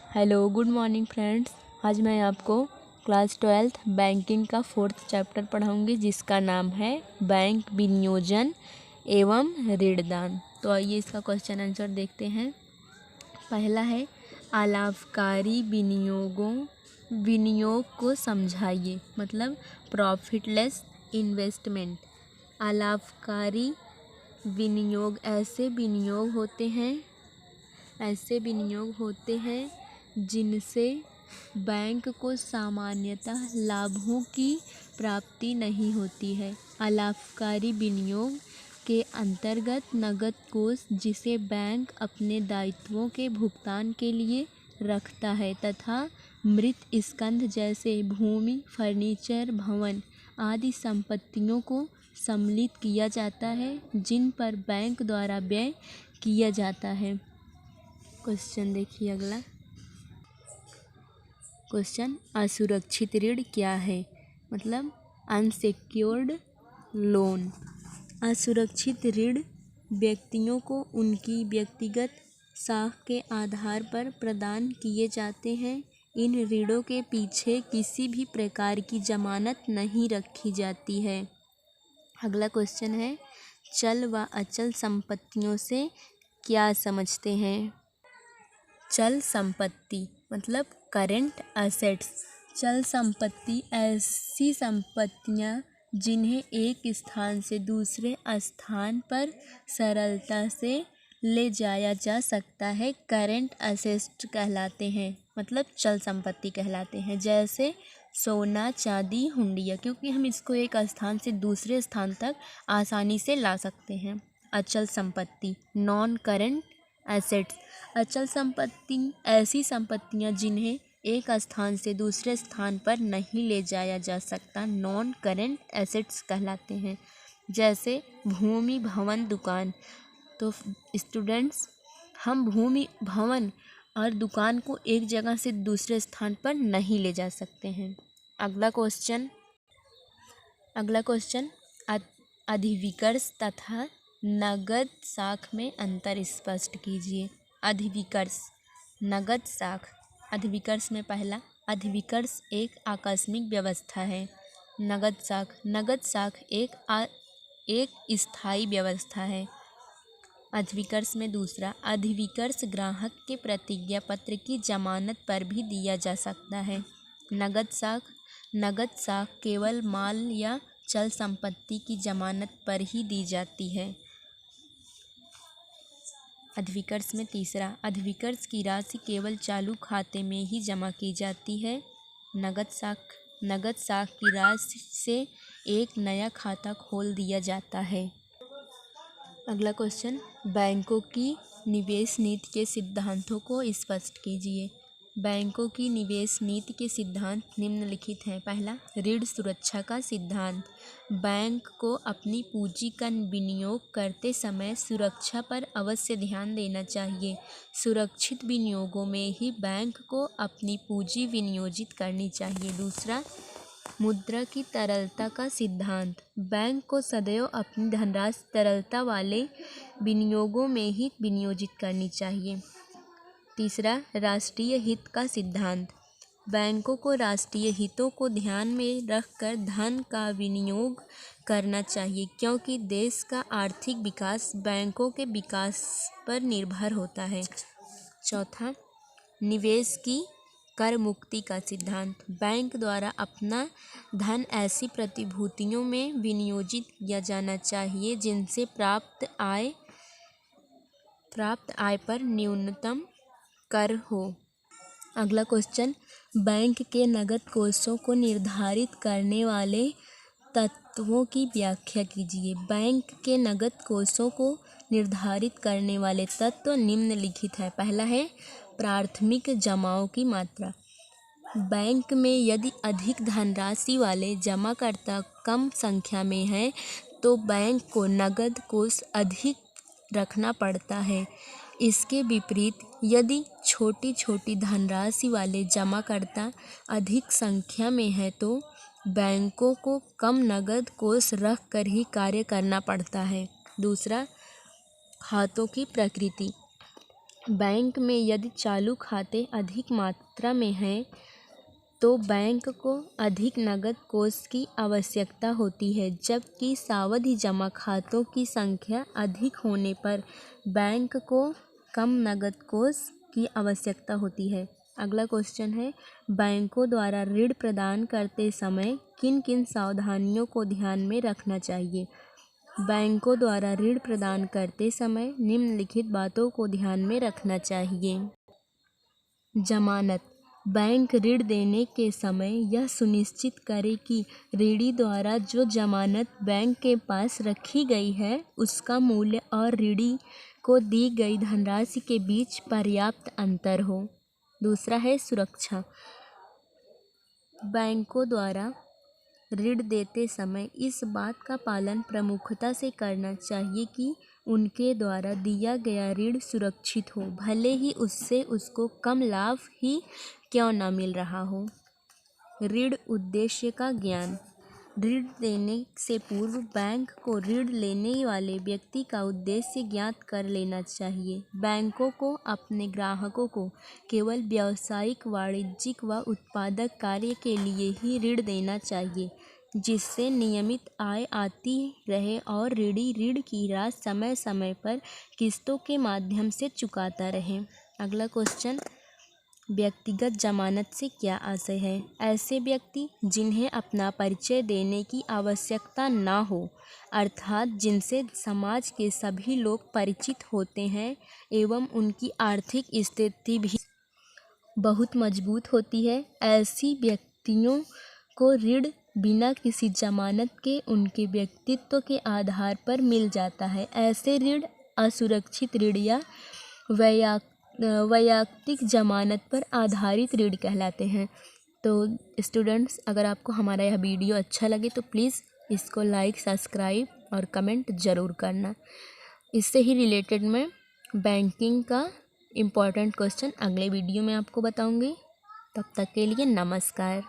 Hello good morning friends. आज मैं आपको क्लास 12th बैंकिंग का 4th चैप्टर पढ़ाऊंगी जिसका नाम है बैंक विनियोजन एवं ऋणदान। तो आइए इसका क्वेश्चन आंसर देखते हैं। पहला है अलाभकारी विनियोग को समझाइए, मतलब प्रॉफिटलेस इन्वेस्टमेंट। अलाभकारी विनियोग ऐसे विनियोग होते हैं जिनसे बैंक को सामान्यतः लाभों की प्राप्ति नहीं होती है। अलाभकारी विनियोग के अंतर्गत नकद कोष जिसे बैंक अपने दायित्वों के भुगतान के लिए रखता है तथा मृत स्कंध जैसे भूमि, फर्नीचर, भवन आदि संपत्तियों को सम्मिलित किया जाता है जिन पर बैंक द्वारा व्यय किया जाता है। क्वेश्चन देखिए अगला क्वेश्चन, असुरक्षित ऋण क्या है? मतलब अनसिक्योर्ड लोन। असुरक्षित ऋण व्यक्तियों को उनकी व्यक्तिगत साख के आधार पर प्रदान किए जाते हैं। इन ऋणों के पीछे किसी भी प्रकार की जमानत नहीं रखी जाती है। अगला क्वेश्चन है, चल व अचल संपत्तियों से क्या समझते हैं? चल संपत्ति मतलब करेंट एसेट्स। चल संपत्ति ऐसी संपत्तियां जिन्हें एक स्थान से दूसरे स्थान पर सरलता से ले जाया जा सकता है, करेंट एसेट्स कहलाते हैं, मतलब चल संपत्ति कहलाते हैं। जैसे सोना, चांदी, हुंडिया, क्योंकि हम इसको एक स्थान से दूसरे स्थान तक आसानी से ला सकते हैं। अचल संपत्ति नॉन करेंट एसेट्स। अचल संपत्ति ऐसी संपत्तियां जिन्हें एक स्थान से दूसरे स्थान पर नहीं ले जाया जा सकता, नॉन करेंट एसेट्स कहलाते हैं। जैसे भूमि, भवन, दुकान। तो स्टूडेंट्स, हम भूमि, भवन और दुकान को एक जगह से दूसरे स्थान पर नहीं ले जा सकते हैं। अगला क्वेश्चन अधिविकर्ष तथा नगद साख में अंतर स्पष्ट कीजिए। अधिविकर्ष, नगद साख। अधिविकर्ष में पहला, अधिविकर्ष एक आकस्मिक व्यवस्था है। नगद साख एक स्थायी व्यवस्था है। अधिविकर्ष में दूसरा, अधिविकर्ष ग्राहक के प्रतिज्ञा पत्र की जमानत पर भी दिया जा सकता है। नगद साख केवल माल या चल संपत्ति की जमानत पर ही दी जाती है। अधिविकर्ष में तीसरा, अधिविकर्ष की राशि केवल चालू खाते में ही जमा की जाती है। नगद साख की राशि से एक नया खाता खोल दिया जाता है। अगला क्वेश्चन, बैंकों की निवेश नीति के सिद्धांतों को स्पष्ट कीजिए। बैंकों की निवेश नीति के सिद्धांत निम्नलिखित हैं। पहला, ऋण सुरक्षा का सिद्धांत। बैंक को अपनी पूंजी का विनियोग करते समय सुरक्षा पर अवश्य ध्यान देना चाहिए। सुरक्षित विनियोगों में ही बैंक को अपनी पूंजी विनियोजित करनी चाहिए। दूसरा, मुद्रा की तरलता का सिद्धांत। बैंक को सदैव अपनी धनराशि तरलता वाले विनियोगों में ही विनियोजित करनी चाहिए। तीसरा, राष्ट्रीय हित का सिद्धांत। बैंकों को राष्ट्रीय हितों को ध्यान में रखकर धन का विनियोग करना चाहिए, क्योंकि देश का आर्थिक विकास बैंकों के विकास पर निर्भर होता है। चौथा, निवेश की कर मुक्ति का सिद्धांत। बैंक द्वारा अपना धन ऐसी प्रतिभूतियों में विनियोजित किया जाना चाहिए जिनसे प्राप्त आय पर न्यूनतम कर हो। अगला क्वेश्चन, बैंक के नकद कोषों को निर्धारित करने वाले तत्वों की व्याख्या कीजिए। बैंक के नकद कोषों को निर्धारित करने वाले तत्व निम्नलिखित है। पहला है प्राथमिक जमाओं की मात्रा। बैंक में यदि अधिक धनराशि वाले जमाकर्ता कम संख्या में हैं तो बैंक को नकद कोष अधिक रखना पड़ता है। इसके विपरीत यदि छोटी धनराशि वाले जमाकर्ता अधिक संख्या में है तो बैंकों को कम नकद कोष रख कर ही कार्य करना पड़ता है। दूसरा, खातों की प्रकृति। बैंक में यदि चालू खाते अधिक मात्रा में हैं तो बैंक को अधिक नकद कोष की आवश्यकता होती है, जबकि सावधि जमा खातों की संख्या अधिक होने पर बैंक को कम नकद कोष की आवश्यकता होती है। अगला क्वेश्चन है, बैंकों द्वारा ऋण प्रदान करते समय किन किन सावधानियों को ध्यान में रखना चाहिए? बैंकों द्वारा ऋण प्रदान करते समय निम्नलिखित बातों को ध्यान में रखना चाहिए। जमानत। बैंक ऋण देने के समय यह सुनिश्चित करे कि ऋणी द्वारा जो जमानत बैंक के पास रखी गई है उसका मूल्य और ऋणी को दी गई धनराशि के बीच पर्याप्त अंतर हो। दूसरा है सुरक्षा। बैंकों द्वारा ऋण देते समय इस बात का पालन प्रमुखता से करना चाहिए कि उनके द्वारा दिया गया ऋण सुरक्षित हो, भले ही उससे उसको कम लाभ ही क्यों न मिल रहा हो। ऋण उद्देश्य का ज्ञान। ऋण देने से पूर्व बैंक को ऋण लेने वाले व्यक्ति का उद्देश्य ज्ञात कर लेना चाहिए। बैंकों को अपने ग्राहकों को केवल व्यावसायिक, वाणिज्यिक व उत्पादक कार्य के लिए ही ऋण देना चाहिए, जिससे नियमित आय आती रहे और ऋणी ऋण की राशि समय समय पर किस्तों के माध्यम से चुकाता रहे। अगला क्वेश्चन, व्यक्तिगत जमानत से क्या आशय है? ऐसे व्यक्ति जिन्हें अपना परिचय देने की आवश्यकता ना हो, अर्थात जिनसे समाज के सभी लोग परिचित होते हैं एवं उनकी आर्थिक स्थिति भी बहुत मजबूत होती है, ऐसी व्यक्तियों को ऋण बिना किसी जमानत के उनके व्यक्तित्व के आधार पर मिल जाता है। ऐसे ऋण असुरक्षित ऋण या वैयक्तिक जमानत पर आधारित ऋण कहलाते हैं। तो स्टूडेंट्स, अगर आपको हमारा यह वीडियो अच्छा लगे तो प्लीज़ इसको लाइक, सब्सक्राइब और कमेंट ज़रूर करना। इससे ही रिलेटेड मैं बैंकिंग का इम्पॉर्टेंट क्वेश्चन अगले वीडियो में आपको बताऊंगी। तब तक के लिए नमस्कार।